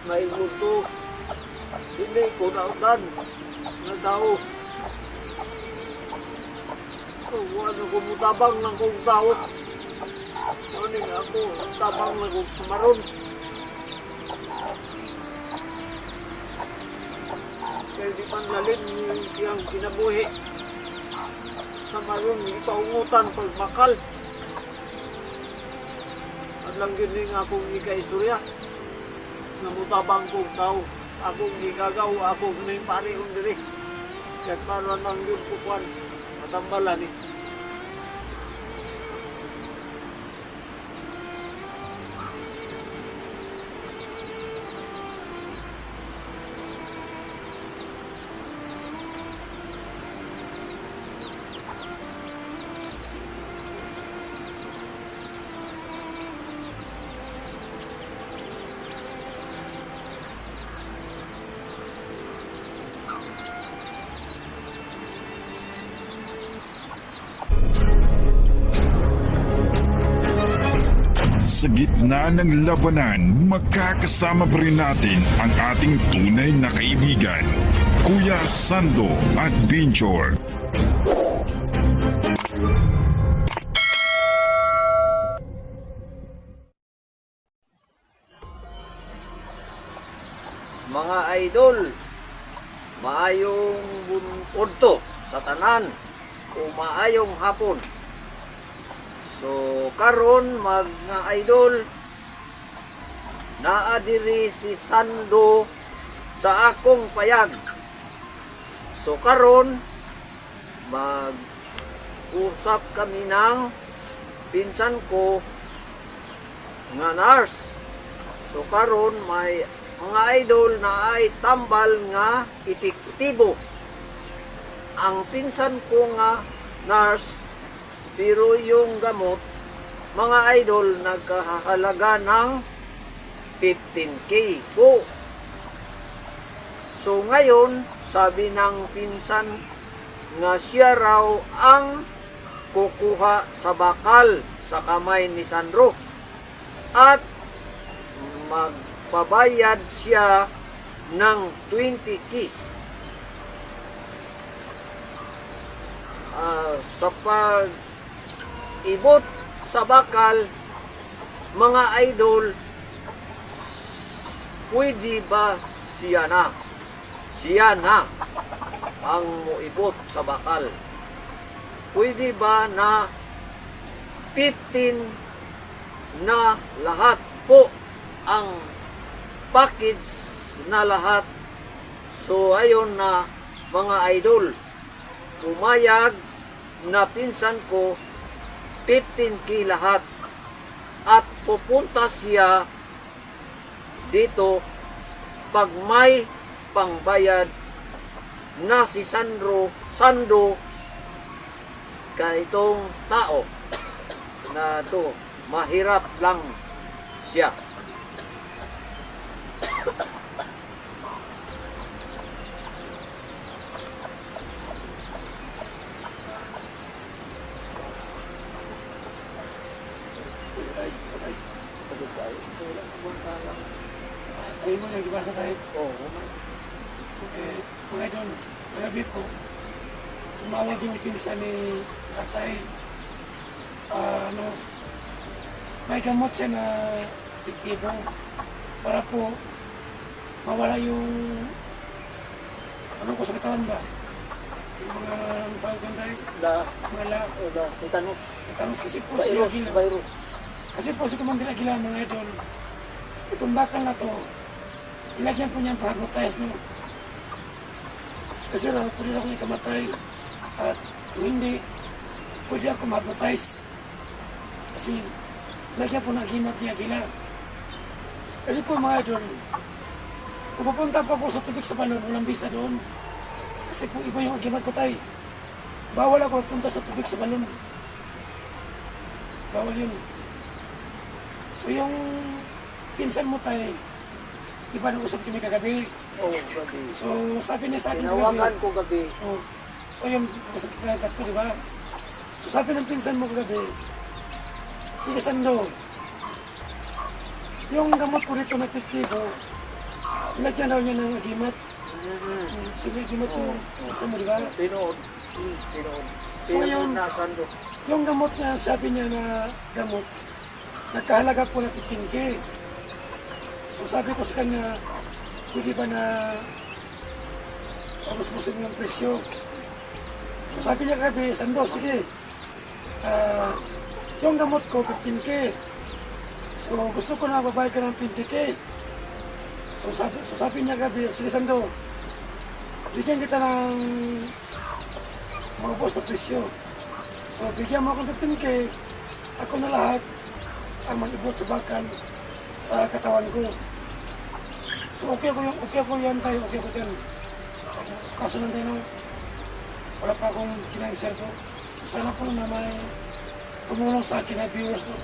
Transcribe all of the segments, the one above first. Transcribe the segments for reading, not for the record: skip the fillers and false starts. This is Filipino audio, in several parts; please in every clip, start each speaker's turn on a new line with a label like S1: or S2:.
S1: May mundo. Hindi ko nautan. Na tao. Ano ko mutabang ng kong tao. Ano nga ako, tabang ng kong samaron. Kaya di panlalim yung kinabuhi. Samaron, hindi paungutan pagmakal. At lang gining akong ika-istorya. Namutabang kong tao. Akong igagaw, akong may parihong diri. Kahit para lang yun kukuhan. Matambalan eh.
S2: Sa gitna ng labanan, magkakasama pa rin natin ang ating tunay na kaibigan, Kuya Sando at Binjor.
S1: Mga idol, maayong bunpunto sa tanan o maayong hapon. So karon mga idol, naa diri si Sando sa akong payag. So karon mag-usap kami ng pinsan ko nga nurse. So karon may mga idol na ay tambal nga epektibo. Ang pinsan ko nga nurse, pero yung gamot, mga idol, nagkahalaga ng 15K po. So ngayon, sabi ng pinsan nga siya raw ang kukuha sa bakal sa kamay ni Sandro. At magpabayad siya ng 20K. Sa pag-ibot sa bakal, mga idol, pwede ba siya na ang muibot sa bakal? Pwede ba na 15 na lahat po ang package na lahat? So ayun na mga idol, pumayag na pinsan ko 15K lahat at pupunta siya dito pag may pangbayad na si Sando kaitong tao na to, mahirap lang siya.
S3: Ay mo lang dibasa tayo.
S1: Oo.
S3: Okay, mga idol, magabi po. Tumawag yung pinsan ni tatay. May gamot siya na epektibo para po mawala yung ano ko sa katawan ba? Yung mga tawag doon tayo.
S1: Tetanus.
S3: Tetanus kasi po siya gila.
S1: Virus.
S3: Kasi po si Commander Aguila, mga idol, itong bakal na to, ilagyan po niya ang pag-advertise, no? Kasi na, pwede na akong ikamatay. At kung hindi, pwede ako ma-advertise. Kasi, lagyan po ng himat ni Aguila. Kasi po mga idol, kung pupunta pa po sa tubig sa balon, walang bisa doon. Kasi po iba yung agimat ko tayo. Bawal ako punta sa tubig sa balon. Bawal yun. So yung pinsan mo tayo, di ba nag-usap kami kagabi?
S1: Oo, gabi.
S3: So sabi niya sa akin
S1: Tinawagan ko gabi.
S3: Oh, so yung nag-usap kita kagabi, di ba? So sabi ng pinsan mo kagabi, sige Sando, yung gamot ko rito na epektibo, Nilagyan daw niya ng agimat. Sige, agimat yung isa mo, di ba?
S1: Tinood. Tinood.
S3: So, ngayon,
S1: na Sando.
S3: yung gamot niya, sabi niya na gamot, nagkahalaga po ng 15K. So sabi ko sa kanya, pwede ba na pagusmusin mo yung presyo? So sabi niya gabi, Sando, sige. Yung gamot ko, 15K. So gusto ko na babayad ka ng 20K. So sabi niya gabi, sige Sando, bigyan kita ng mga boss na presyo. So bigyan mo ako ng 15K, ako na lahat ang mag-ibot sa bakal sa katawan ko. So okay ako yan tayo, okay ako dyan. So kaso lang tayo, wala pa akong financial ko. So sana po na may tumulong sa akin na viewers. No?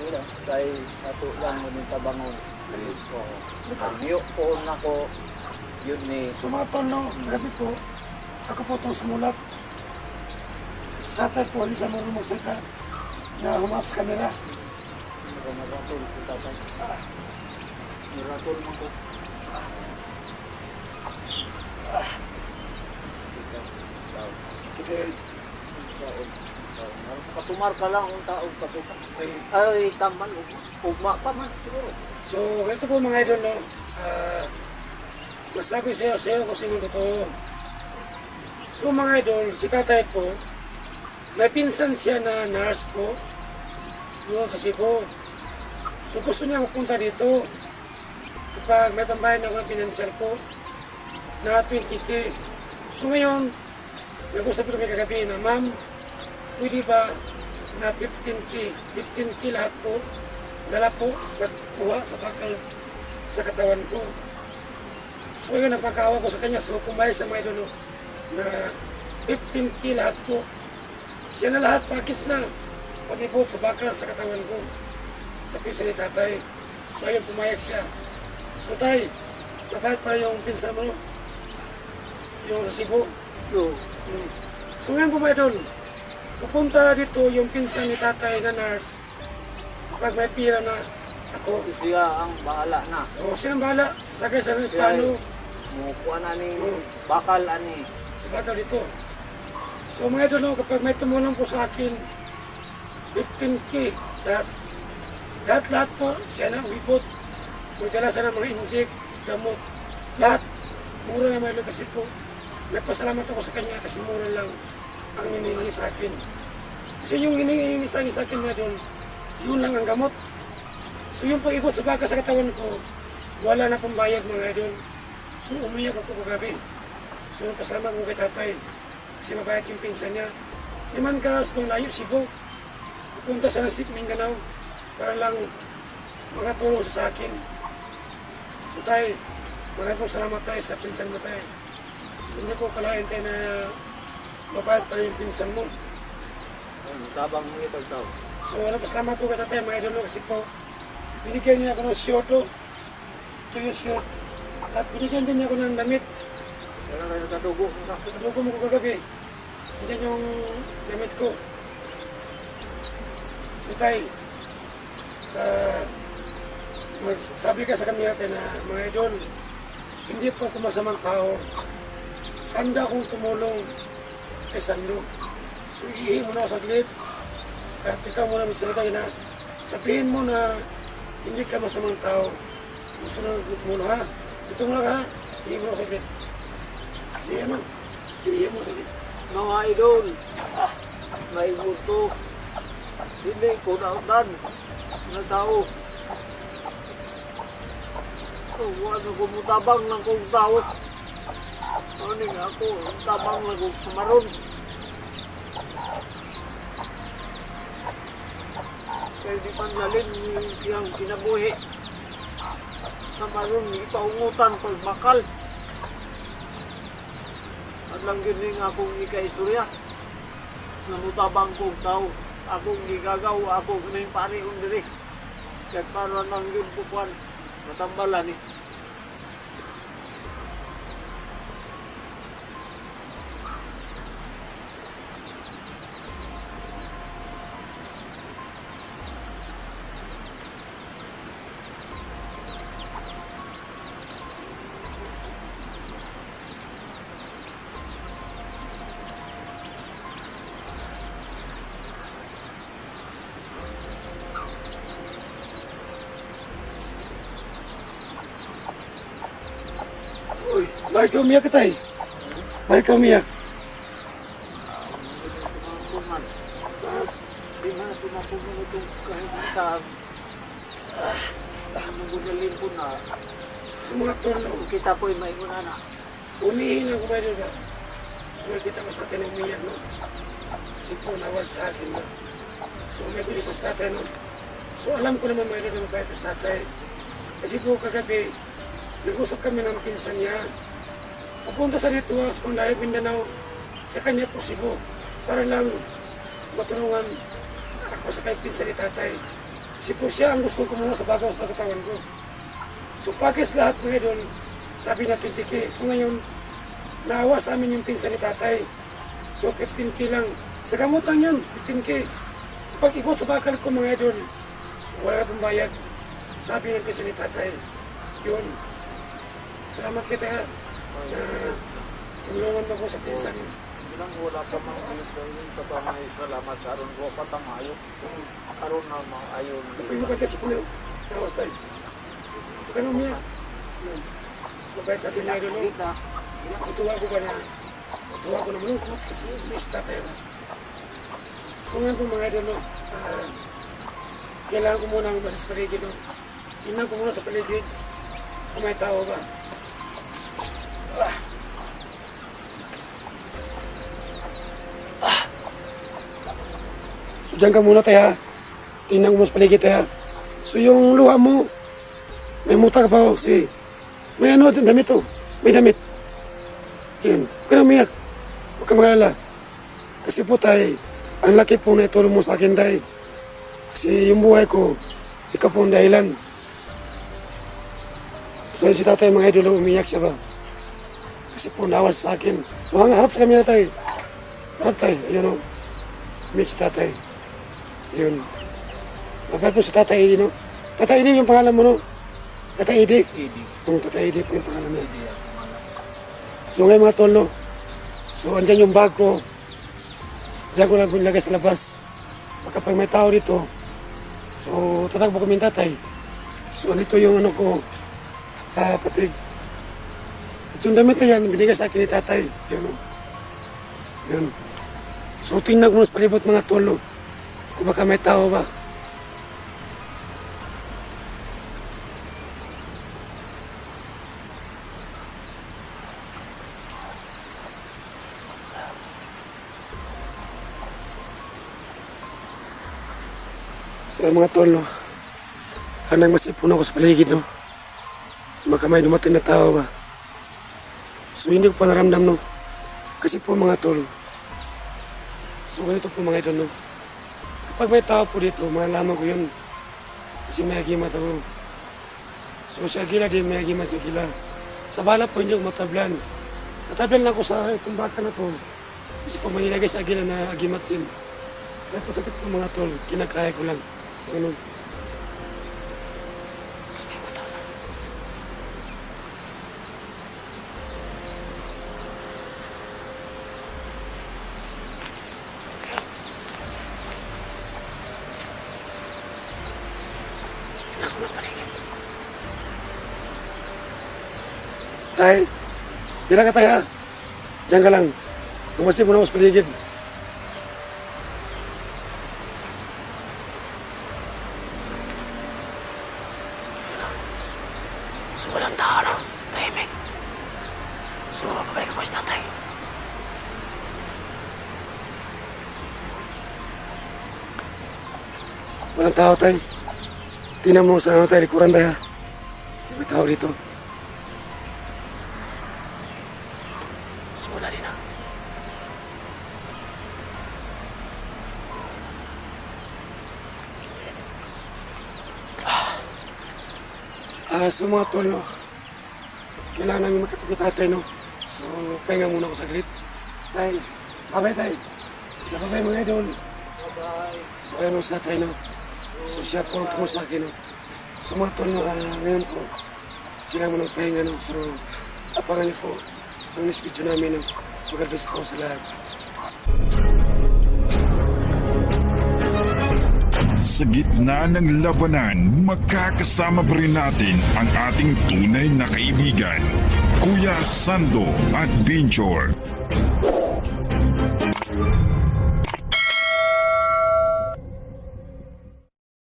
S1: Wala. Kaya ato lang mo ng tabangon. Niyo po na ko yun ni...
S3: So mga tol, no, grabe po, ako po itong sumulat. Sa tatay po, hindi sa marunong magsalita na humap sa kamera.
S1: Maratul ko tatay. Maratul mo ko.
S3: Okay.
S1: Katumar ka lang ang taong katuka. Ay, taman. Ugma pa man siguro.
S3: So, ganito po mga idol, no, masabi sa'yo kung sino totoo. So mga idol, si tatay po, may pinsan siya na nurse po, doon sa Cebu. So gusto niya mapunta dito kapag may pambayad ako ng financial po na 20K. So ngayon, nag-usap kami kagabi na, ma'am, pwede ba na 15K? 15K lahat po, dala po sa kuha sa bakal sa katawan ko. So ngayon, napakawa ko sa kanya. So kumbay sa mga idol na 15K lahat po. Siya na lahat, package na pag-ibot sa bakal sa katawan ko sa pinsan ni tatay. So ayun, pumayag siya. So tay, napahit pala yung pinsan mo, yung sa Cebu. So ngayon po mga idol, pupunta dito yung pinsan ni tatay na nurse kapag may pira na ako.
S1: Siya ang bahala na.
S3: O siya ang bahala, sasagay sa plano.
S1: Mukuha na ni bakal ani.
S3: Sa bakal dito. So mga idol, kapag may tumulong po sa akin, 15K, lahat po, siya na wibot. Magdala sa mga inject, gamot, lahat. Mura na mga kasi po. Nagpasalamat ako sa kanya kasi mura lang ang hinihingi sa akin. Kasi yung hinihingi sa akin mga idol, yun lang ang gamot. So yung pag-ibot sa baka sa katawan ko, wala na pong bayad mga idol. So umiyak ako kagabi. So pasalamat ko kay tatay. Kasi mabayad yung pinsan niya. Iman ka sa layo, Cebu. Pupunta sa Nasip, Mindanao para lang makatulong sa akin. So tayo, maraming salamat tayo sa pinsan mo tayo. Hindi ko kalahin tayo na mabayad pala yung pinsan mo.
S1: Tabang mo ito tao.
S3: So pasalamat ko kay tatay mga idol kasi po binigyan niya ako ng shorto. Ito yung short. At binigyan din niya ako ng damit.
S1: Kaya na nagkadugo.
S3: Nakadugo mo ko kagabi. Diyan yung damit ko. So tay, sabi ka sa kamera tayo na mga idol, hindi po ako masamang tao. Handa akong tumulong kay Sando. So ihi mo na ako saglit. At ikaw mo na misalita na sabihin mo na hindi ka masamang tao. Gusto na tumulong ha. Ito mo lang ha. Ihi mo na ako saglit. Kasi ano, ihi mo saglit.
S1: Mga idol, may buto. Hindi ko nautan na tao. Ano kumutabang lang kong tao. Ano nga ako, tabang lang kong samaron. Kaya di panlalin yung kinabuhi. Samaron, di paungutan pag bakal. At lang gining akong ika-istorya. Namutabang kong tao. Akong gigagaw, akong ning pari diri. Kaya para nang yun pupuan. Matambalan eh.
S3: Bakit ka umiyak, tay? Bakit ka umiyak?
S1: Kuman. Di na tumapunan itong kahit saan. Nung gunalin ko na,
S3: Sa mga tolo,
S1: kita ko'y may una na.
S3: umihin ako ba ba? So nakita ko sa tatay na umiyak, no? Kasi po nawas sa akin, no? So may ko isa sa tatay, no? So alam ko naman may na mabait ko sa tatay. Kasi po kagabi, nag-usap kami ng pinsan niya. Papunta sa dito sa Pandayo, Mindanao, sa kanya po Cebu, para lang matulungan ako sa kay pinsan ni tatay. Kasi po siya ang gusto kumuha sa bagaw sa katawan ko. So pagkis lahat mga idol, sabi na 20K. So ngayon, naawa sa amin yung pinsan ni tatay. So 15K lang. Sa gamot lang yan, 15K. Sa pag-ibot sa bakal ko mga idol, wala na pong bayad. Sabi ng pinsan ni tatay. Yun. Salamat kita ha. Na tulungan mo ko sa pinsan.
S1: Bilang wala pa mga ayun yung tabangay. Salamat sa aron ko patang ayun. Aron na mga ayun.
S3: Kapag mo kasi po na nawas tayo. Ganun niya. Yun. So guys, sa atin mga idol, no?
S1: Kita.
S3: Tutuwa ko ba na tutuwa ko na malungkot kasi may si tatay na. So ngayon po mga idol, no? Kailangan ko muna mabasa sa paligid, no? Tingnan ko muna sa paligid kung may tao ba. So dyan ka muna tayo ha. Tingnan ko muna sa paligid tayo ha. So yung luha mo, may muta ka pa ho. Si, may ano, damit to. May damit. Yun. Huwag ka na umiyak. Huwag ka mag-alala. Kasi po tayo, ang laki po na itulong mo sa akin tayo. Kasi yung buhay ko, ikaw po ang dahilan. So si tatay mga idolo, umiyak siya ba? Kasi po nawas sa akin. So harap sa kamera tayo. Harap tayo. Ayun o. Umiyak si tatay. Ayun. Mabait po si tatay Edi, no? Tatay Edi yung pangalan mo, no? Tatay Edi.
S1: Idi.
S3: Yung tatay Edi po yung pangalan mo. So ngayon mga tol, no? So andyan yung bag ko. Diyan ko lang nilagay sa labas. Kapag may tao dito, so tatakbo kami ng tatay. So andito yung ano ko, patig. At yung damit na yan, binigay sa akin ni tatay. Yun, no? Yun. So tingnan ko sa palibot mga tol, no? Kung baka may tao ba. So mga tol, no? Kanang masipon ako sa paligid, no? Baka may dumating na tao ba. So hindi ko pa naramdam, no? Kasi po mga tol, so ganito po mga idol, no? Kapag may tao po dito, malalaman ko yun. Kasi may agimat ako. So sa gila din, may agimat sa gila. Sa bala po, hindi ako matablan. Natablan lang ako sa itong baka na to. Kasi po manilagay sa agila na agimat din. Kaya po sakit po mga tol, kinakaya ko lang. Ganun. Sige, matala. Tingnan ko mas paligid. Tay, tira ka tayo ha. Diyan ka lang. Tumasin mo na ako sa paligid. So walang tao, no? Tahimik. So, babalik ako sa tatay. Walang tao, tay. Tingnan mo sa ano tayo, likuran tayo. May tao dito. So wala din, ha? So mga tol, no? Kailangan namin makatapos tatay, no? So, pahinga muna ako saglit. Tay, babay tay. Babay mga idol.
S1: Bye-bye.
S3: So, ayun sa tatay, no? So, siya po ang tungo sa akin, no? So mga tol, no? Ngayon po, kailangan mo ng pahinga, no? So, abangan niyo po ang next video namin, no? So, God bless po sa lahat.
S2: Sa gitna ng labanan, magkakasama pa rin natin ang ating tunay na kaibigan. Kuya Sando at Binjor.